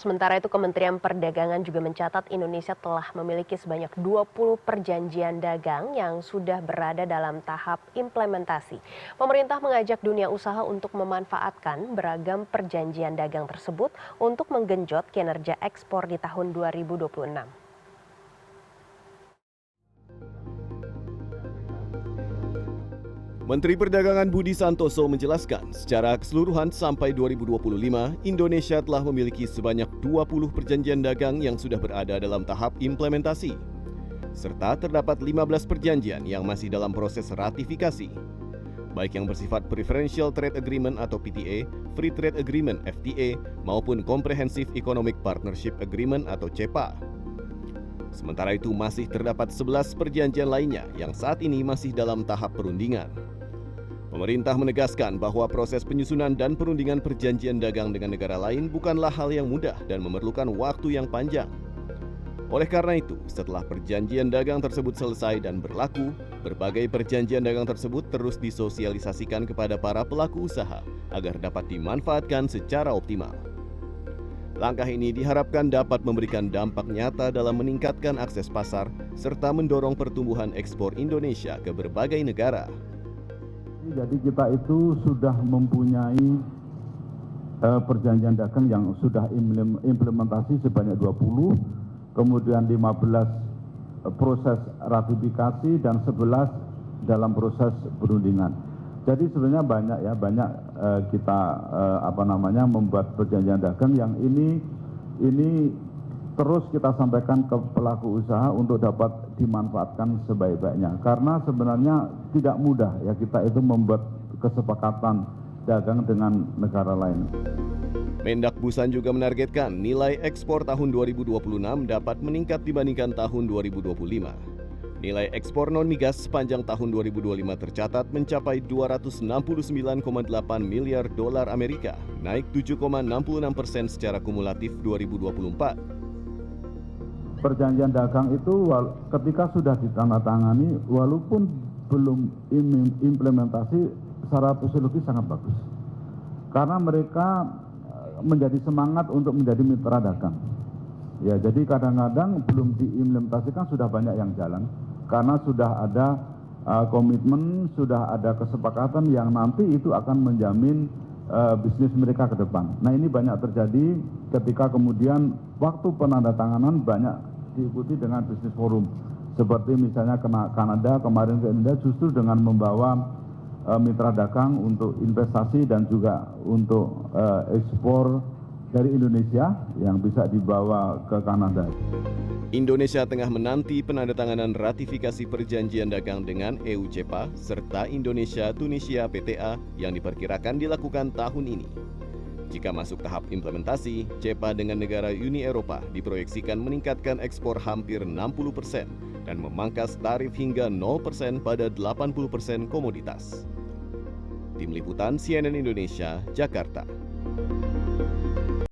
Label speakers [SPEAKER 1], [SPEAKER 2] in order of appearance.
[SPEAKER 1] Sementara itu Kementerian Perdagangan juga mencatat Indonesia telah memiliki sebanyak 20 perjanjian dagang yang sudah berada dalam tahap implementasi. Pemerintah mengajak dunia usaha untuk memanfaatkan beragam perjanjian dagang tersebut untuk menggenjot kinerja ekspor di tahun 2026.
[SPEAKER 2] Menteri Perdagangan Budi Santoso menjelaskan, secara keseluruhan sampai 2025, Indonesia telah memiliki sebanyak 20 perjanjian dagang yang sudah berada dalam tahap implementasi. Serta terdapat 15 perjanjian yang masih dalam proses ratifikasi. Baik yang bersifat Preferential Trade Agreement atau PTA, Free Trade Agreement FTA, maupun Comprehensive Economic Partnership Agreement atau CEPA. Sementara itu masih terdapat 11 perjanjian lainnya yang saat ini masih dalam tahap perundingan. Pemerintah menegaskan bahwa proses penyusunan dan perundingan perjanjian dagang dengan negara lain bukanlah hal yang mudah dan memerlukan waktu yang panjang. Oleh karena itu, setelah perjanjian dagang tersebut selesai dan berlaku, berbagai perjanjian dagang tersebut terus disosialisasikan kepada para pelaku usaha agar dapat dimanfaatkan secara optimal. Langkah ini diharapkan dapat memberikan dampak nyata dalam meningkatkan akses pasar serta mendorong pertumbuhan ekspor Indonesia ke berbagai negara.
[SPEAKER 3] Jadi kita itu sudah mempunyai perjanjian dagang yang sudah implementasi sebanyak 20, kemudian 15 proses ratifikasi dan 11 dalam proses perundingan. Jadi sebenarnya banyak kita membuat perjanjian dagang yang ini terus kita sampaikan ke pelaku usaha untuk dapat dimanfaatkan sebaik-baiknya. Karena sebenarnya tidak mudah ya kita itu membuat kesepakatan dagang dengan negara lain.
[SPEAKER 2] Mendak Busan juga menargetkan nilai ekspor tahun 2026 dapat meningkat dibandingkan tahun 2025. Nilai ekspor non-migas sepanjang tahun 2025 tercatat mencapai 269,8 miliar dolar Amerika, naik 7,66% secara kumulatif 2024.
[SPEAKER 3] Perjanjian dagang itu ketika sudah ditandatangani, walaupun belum implementasi, secara psikologis sangat bagus. Karena mereka menjadi semangat untuk menjadi mitra dagang. Ya, jadi kadang-kadang belum diimplementasikan sudah banyak yang jalan. Karena sudah ada komitmen, sudah ada kesepakatan yang nanti itu akan menjamin bisnis mereka ke depan. Nah ini banyak terjadi ketika kemudian waktu penandatanganan banyak diikuti dengan bisnis forum. Seperti misalnya Kanada kemarin ke Indonesia justru dengan membawa mitra dagang untuk investasi dan juga untuk ekspor dari Indonesia yang bisa dibawa ke Kanada.
[SPEAKER 2] Indonesia tengah menanti penandatanganan ratifikasi perjanjian dagang dengan EU CEPA serta Indonesia-Tunisia PTA yang diperkirakan dilakukan tahun ini. Jika masuk tahap implementasi, CEPA dengan negara Uni Eropa diproyeksikan meningkatkan ekspor hampir 60% dan memangkas tarif hingga 0% pada 80% komoditas. Tim Liputan CNN Indonesia, Jakarta.